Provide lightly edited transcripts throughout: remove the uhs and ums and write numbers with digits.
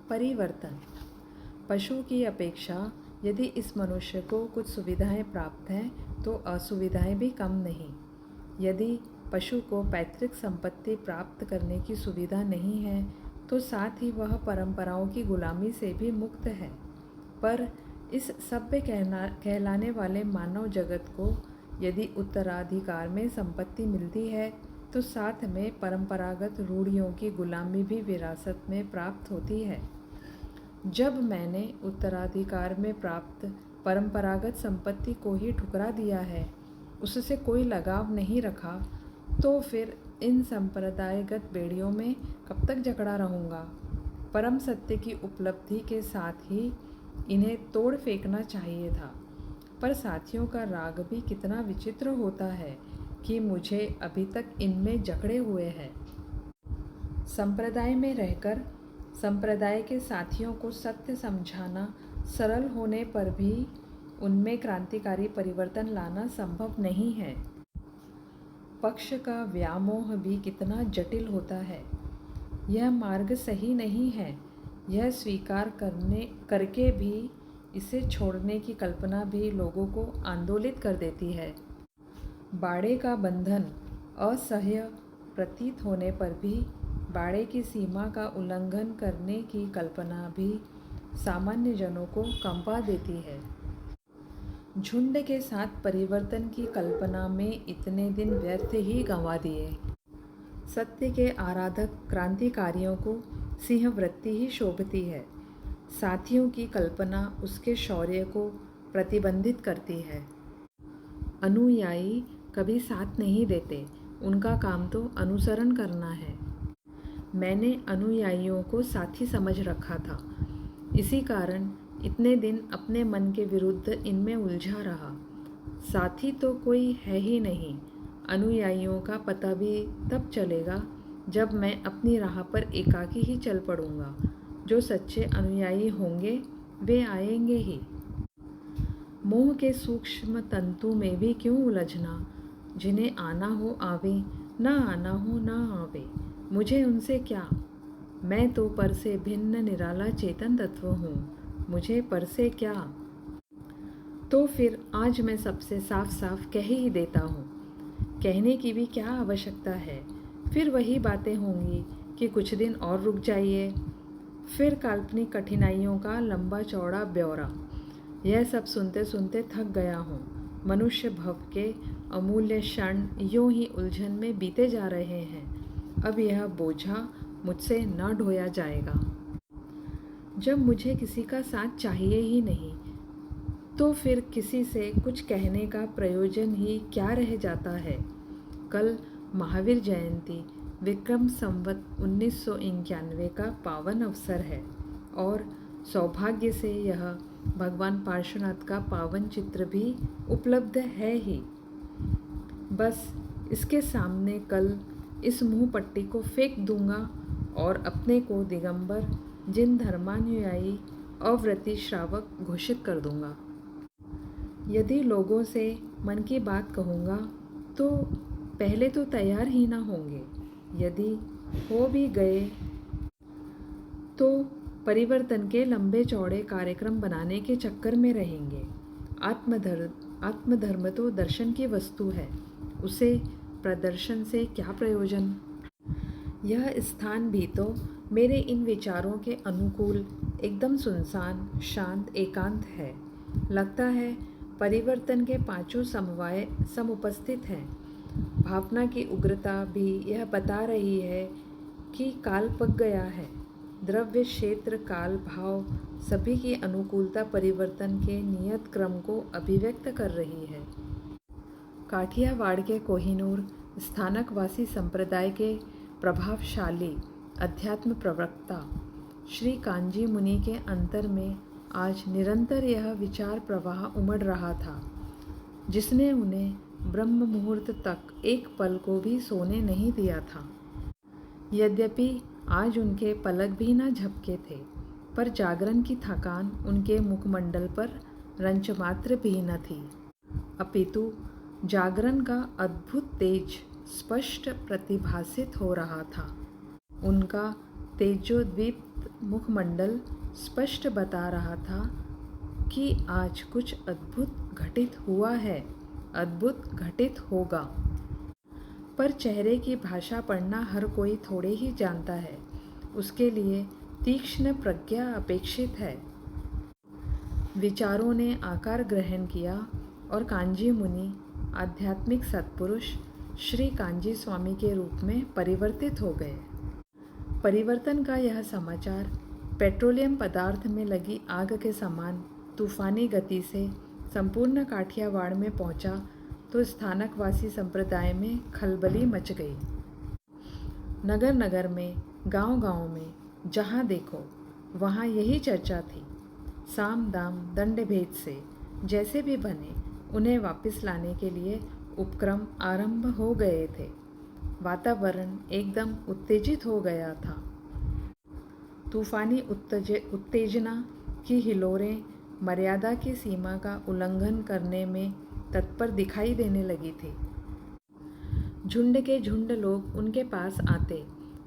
परिवर्तन। पशु की अपेक्षा यदि इस मनुष्य को कुछ सुविधाएं प्राप्त हैं तो असुविधाएं भी कम नहीं। यदि पशु को पैतृक संपत्ति प्राप्त करने की सुविधा नहीं है तो साथ ही वह परंपराओं की गुलामी से भी मुक्त है। पर इस सभ्य कहलाने वाले मानव जगत को यदि उत्तराधिकार में संपत्ति मिलती है तो साथ में परंपरागत रूढ़ियों की गुलामी भी विरासत में प्राप्त होती है। जब मैंने उत्तराधिकार में प्राप्त परंपरागत संपत्ति को ही ठुकरा दिया है, उससे कोई लगाव नहीं रखा, तो फिर इन संप्रदायगत बेड़ियों में कब तक जकड़ा रहूँगा। परम सत्य की उपलब्धि के साथ ही इन्हें तोड़ फेंकना चाहिए था। पर साथियों का राग भी कितना विचित्र होता है कि मुझे अभी तक इनमें जकड़े हुए हैं। संप्रदाय में रहकर संप्रदाय के साथियों को सत्य समझाना सरल होने पर भी उनमें क्रांतिकारी परिवर्तन लाना संभव नहीं है। पक्ष का व्यामोह भी कितना जटिल होता है। यह मार्ग सही नहीं है, यह स्वीकार करके भी इसे छोड़ने की कल्पना भी लोगों को आंदोलित कर देती है। बाड़े का बंधन असह्य प्रतीत होने पर भी बाड़े की सीमा का उल्लंघन करने की कल्पना भी सामान्य जनों को कंपा देती है। झुंड के साथ परिवर्तन की कल्पना में इतने दिन व्यर्थ ही गंवा दिए। सत्य के आराधक क्रांतिकारियों को सिंहवृत्ति ही शोभती है। साथियों की कल्पना उसके शौर्य को प्रतिबंधित करती है। अनुयायी कभी साथ नहीं देते, उनका काम तो अनुसरण करना है। मैंने अनुयायियों को साथी समझ रखा था, इसी कारण इतने दिन अपने मन के विरुद्ध इनमें उलझा रहा। साथी तो कोई है ही नहीं। अनुयायियों का पता भी तब चलेगा जब मैं अपनी राह पर एकाकी ही चल पड़ूंगा। जो सच्चे अनुयायी होंगे वे आएंगे ही। मोह के सूक्ष्म तंतु में भी क्यों उलझना। जिन्हें आना हो आवे, ना आना हो ना आवे, मुझे उनसे क्या। मैं तो पर से भिन्न निराला चेतन तत्व हूँ, मुझे पर से क्या। तो फिर आज मैं सबसे साफ साफ कह ही देता हूँ। कहने की भी क्या आवश्यकता है। फिर वही बातें होंगी कि कुछ दिन और रुक जाइए। फिर काल्पनिक कठिनाइयों का लंबा चौड़ा ब्यौरा। यह सब सुनते सुनते थक गया हूँ। मनुष्य भव के अमूल्य क्षण यूं ही उलझन में बीते जा रहे हैं। अब यह बोझा मुझसे न ढोया जाएगा। जब मुझे किसी का साथ चाहिए ही नहीं, तो फिर किसी से कुछ कहने का प्रयोजन ही क्या रह जाता है। कल महावीर जयंती विक्रम संवत 1991 का पावन अवसर है और सौभाग्य से यह भगवान पार्श्वनाथ का पावन चित्र भी उपलब्ध है ही। बस इसके सामने कल इस मुँह पट्टी को फेंक दूंगा और अपने को दिगंबर जिन धर्मानुयायी अव्रती श्रावक घोषित कर दूंगा। यदि लोगों से मन की बात कहूँगा तो पहले तो तैयार ही ना होंगे। यदि हो भी गए तो परिवर्तन के लंबे चौड़े कार्यक्रम बनाने के चक्कर में रहेंगे। आत्मधर्म तो दर्शन की वस्तु है, उसे प्रदर्शन से क्या प्रयोजन। यह स्थान भी तो मेरे इन विचारों के अनुकूल एकदम सुनसान शांत एकांत है। लगता है परिवर्तन के पांचों समवाय समुपस्थित हैं। भावना की उग्रता भी यह बता रही है कि काल पक गया है। द्रव्य क्षेत्र काल भाव सभी की अनुकूलता परिवर्तन के नियत क्रम को अभिव्यक्त कर रही है। काठियावाड़ के कोहिनूर स्थानकवासी संप्रदाय के प्रभावशाली अध्यात्म प्रवक्ता श्री कांजी मुनि के अंतर में आज निरंतर यह विचार प्रवाह उमड़ रहा था, जिसने उन्हें ब्रह्म मुहूर्त तक एक पल को भी सोने नहीं दिया था। यद्यपि आज उनके पलक भी न झपके थे, पर जागरण की थकान उनके मुखमंडल पर रंचमात्र भी न थी, अपितु जागरण का अद्भुत तेज स्पष्ट प्रतिभासित हो रहा था। उनका तेजोद्दीप्त मुखमंडल स्पष्ट बता रहा था कि आज कुछ अद्भुत घटित हुआ है, अद्भुत घटित होगा। पर चेहरे की भाषा पढ़ना हर कोई थोड़े ही जानता है, उसके लिए तीक्ष्ण प्रज्ञा अपेक्षित है। विचारों ने आकार ग्रहण किया और कांजी मुनि आध्यात्मिक सत्पुरुष श्री कांजी स्वामी के रूप में परिवर्तित हो गए। परिवर्तन का यह समाचार पेट्रोलियम पदार्थ में लगी आग के समान तूफानी गति से संपूर्ण काठियावाड़ में पहुंचा तो स्थानकवासी संप्रदाय में खलबली मच गई। नगर नगर में, गांव गांव में जहां देखो वहां यही चर्चा थी। साम दाम दंड भेद से जैसे भी बने उन्हें वापस लाने के लिए उपक्रम आरंभ हो गए थे। वातावरण एकदम उत्तेजित हो गया था। तूफानी उत्तेजना की हिलोरें मर्यादा की सीमा का उल्लंघन करने में तत्पर दिखाई देने लगी थी। झुंड के झुंड लोग उनके पास आते,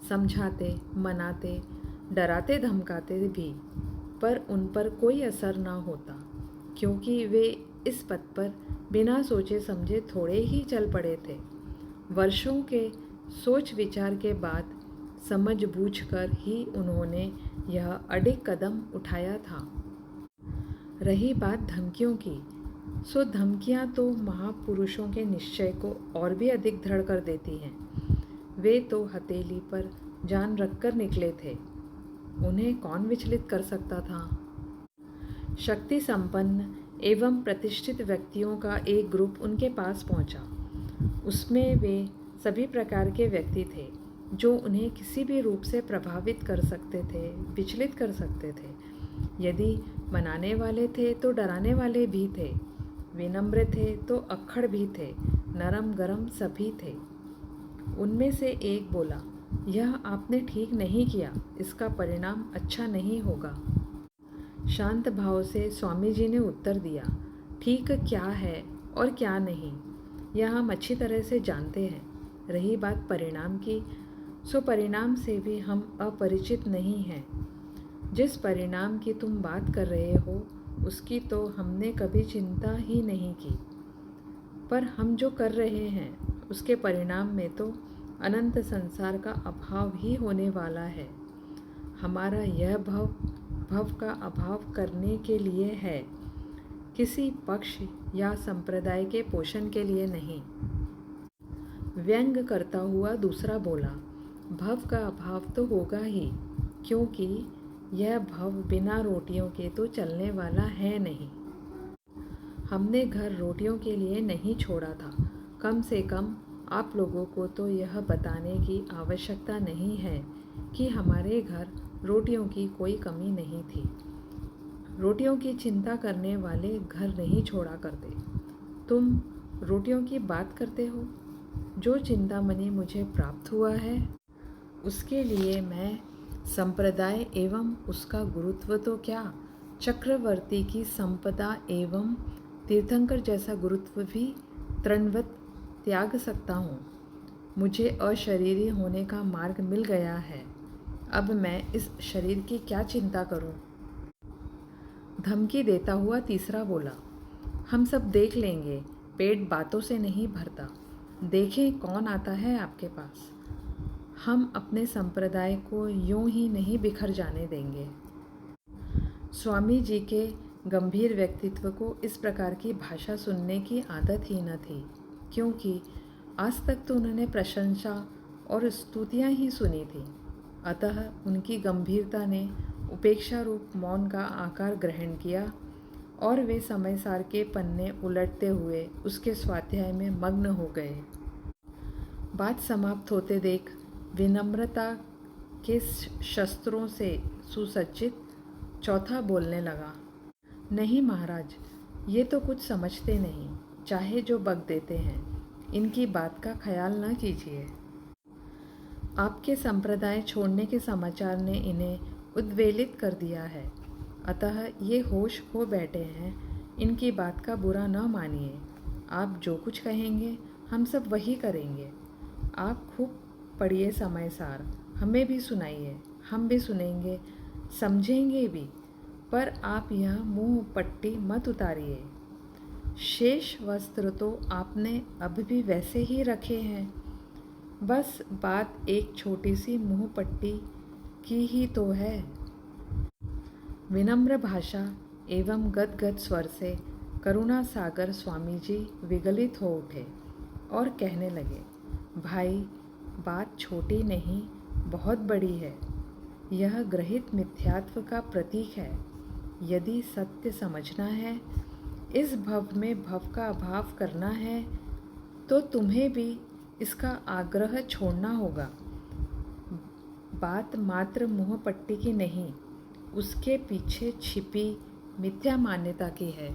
समझाते, मनाते, डराते धमकाते भी, पर उन पर कोई असर न होता, क्योंकि वे इस पथ पर बिना सोचे समझे थोड़े ही चल पड़े थे। वर्षों के सोच विचार के बाद समझ बूझ कर ही उन्होंने यह अडिग कदम उठाया था। रही बात धमकियों की, सो धमकियां तो महापुरुषों के निश्चय को और भी अधिक दृढ़ कर देती हैं। वे तो हथेली पर जान रखकर निकले थे, उन्हें कौन विचलित कर सकता था। शक्ति संपन्न एवं प्रतिष्ठित व्यक्तियों का एक ग्रुप उनके पास पहुंचा। उसमें वे सभी प्रकार के व्यक्ति थे जो उन्हें किसी भी रूप से प्रभावित कर सकते थे, विचलित कर सकते थे। यदि मनाने वाले थे तो डराने वाले भी थे, विनम्र थे तो अक्खड़ भी थे, नरम गरम सभी थे। उनमें से एक बोला, यह आपने ठीक नहीं किया, इसका परिणाम अच्छा नहीं होगा। शांत भाव से स्वामी जी ने उत्तर दिया, ठीक क्या है और क्या नहीं यह हम अच्छी तरह से जानते हैं। रही बात परिणाम की, सो परिणाम से भी हम अपरिचित नहीं हैं। जिस परिणाम की तुम बात कर रहे हो उसकी तो हमने कभी चिंता ही नहीं की, पर हम जो कर रहे हैं उसके परिणाम में तो अनंत संसार का अभाव ही होने वाला है। हमारा यह भव का अभाव करने के लिए है, किसी पक्ष या संप्रदाय के पोषण के लिए नहीं। व्यंग करता हुआ दूसरा बोला, भव का अभाव तो होगा ही, क्योंकि यह भव बिना रोटियों के तो चलने वाला है नहीं। हमने घर रोटियों के लिए नहीं छोड़ा था। कम से कम आप लोगों को तो यह बताने की आवश्यकता नहीं है कि हमारे घर रोटियों की कोई कमी नहीं थी। रोटियों की चिंता करने वाले घर नहीं छोड़ा करते। तुम रोटियों की बात करते हो। जो चिंतामणि मुझे प्राप्त हुआ है उसके लिए मैं संप्रदाय एवं उसका गुरुत्व तो क्या, चक्रवर्ती की संपदा एवं तीर्थंकर जैसा गुरुत्व भी तृणवत त्याग सकता हूँ। मुझे अशरीरी होने का मार्ग मिल गया है। अब मैं इस शरीर की क्या चिंता करूं? धमकी देता हुआ तीसरा बोला, हम सब देख लेंगे, पेट बातों से नहीं भरता। देखें कौन आता है आपके पास। हम अपने संप्रदाय को यूं ही नहीं बिखर जाने देंगे। स्वामी जी के गंभीर व्यक्तित्व को इस प्रकार की भाषा सुनने की आदत ही न थी, क्योंकि आज तक तो उन्होंने प्रशंसा और स्तुतियाँ ही सुनी थी। अतः उनकी गंभीरता ने उपेक्षा रूप मौन का आकार ग्रहण किया और वे समय सार के पन्ने उलटते हुए उसके स्वाध्याय में मग्न हो गए। बात समाप्त होते देख विनम्रता के शस्त्रों से सुसज्जित चौथा बोलने लगा, नहीं महाराज, ये तो कुछ समझते नहीं, चाहे जो बक देते हैं, इनकी बात का ख्याल न कीजिए। आपके संप्रदाय छोड़ने के समाचार ने इन्हें उद्वेलित कर दिया है, अतः ये होश खो बैठे हैं। इनकी बात का बुरा न मानिए। आप जो कुछ कहेंगे हम सब वही करेंगे। आप खूब पढ़िए समय सार, हमें भी सुनाइए, हम भी सुनेंगे, समझेंगे भी, पर आप यह मुंह पट्टी मत उतारिए। शेष वस्त्र तो आपने अब भी वैसे ही रखे हैं, बस बात एक छोटी सी मुंह पट्टी की ही तो है। विनम्र भाषा एवं गदगद स्वर से करुणा सागर स्वामी जी विगलित हो उठे और कहने लगे, भाई, बात छोटी नहीं, बहुत बड़ी है। यह ग्रहित मिथ्यात्व का प्रतीक है। यदि सत्य समझना है, इस भव में भव का अभाव करना है, तो तुम्हें भी इसका आग्रह छोड़ना होगा। बात मात्र मुँह पट्टी की नहीं, उसके पीछे छिपी मिथ्या मान्यता की है।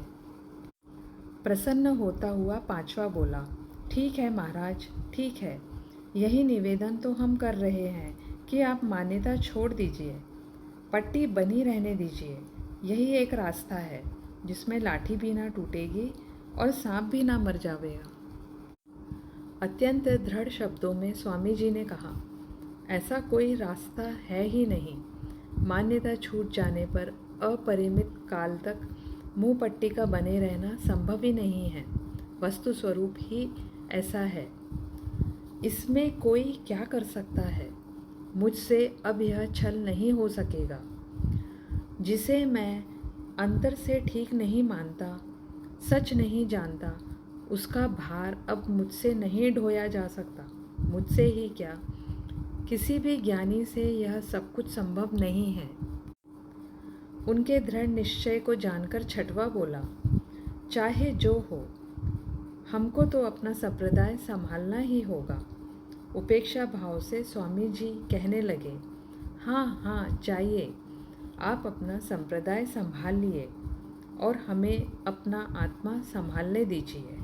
प्रसन्न होता हुआ पांचवा बोला, ठीक है महाराज, ठीक है। यही निवेदन तो हम कर रहे हैं कि आप मान्यता छोड़ दीजिए, पट्टी बनी रहने दीजिए। यही एक रास्ता है जिसमें लाठी भी ना टूटेगी और सांप भी ना मर जाएगा। अत्यंत दृढ़ शब्दों में स्वामी जी ने कहा, ऐसा कोई रास्ता है ही नहीं। मान्यता छूट जाने पर अपरिमित काल तक मुंह पट्टी का बने रहना संभव ही नहीं है। वस्तु स्वरूप ही ऐसा है, इसमें कोई क्या कर सकता है। मुझसे अब यह छल नहीं हो सकेगा। जिसे मैं अंतर से ठीक नहीं मानता, सच नहीं जानता, उसका भार अब मुझसे नहीं ढोया जा सकता। मुझसे ही क्या, किसी भी ज्ञानी से यह सब कुछ संभव नहीं है। उनके दृढ़ निश्चय को जानकर छठवा बोला, चाहे जो हो, हमको तो अपना संप्रदाय संभालना ही होगा। उपेक्षा भाव से स्वामी जी कहने लगे, हाँ हाँ, जाइए, आप अपना संप्रदाय संभाल लिए और हमें अपना आत्मा संभालने दीजिए।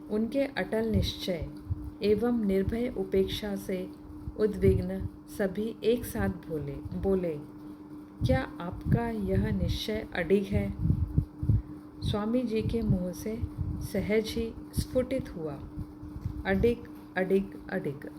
उनके अटल निश्चय एवं निर्भय उपेक्षा से उद्विग्न सभी एक साथ बोले, क्या आपका यह निश्चय अडिग है? स्वामी जी के मुँह से सहज ही स्फुटित हुआ, अडिग अडिग अडिग।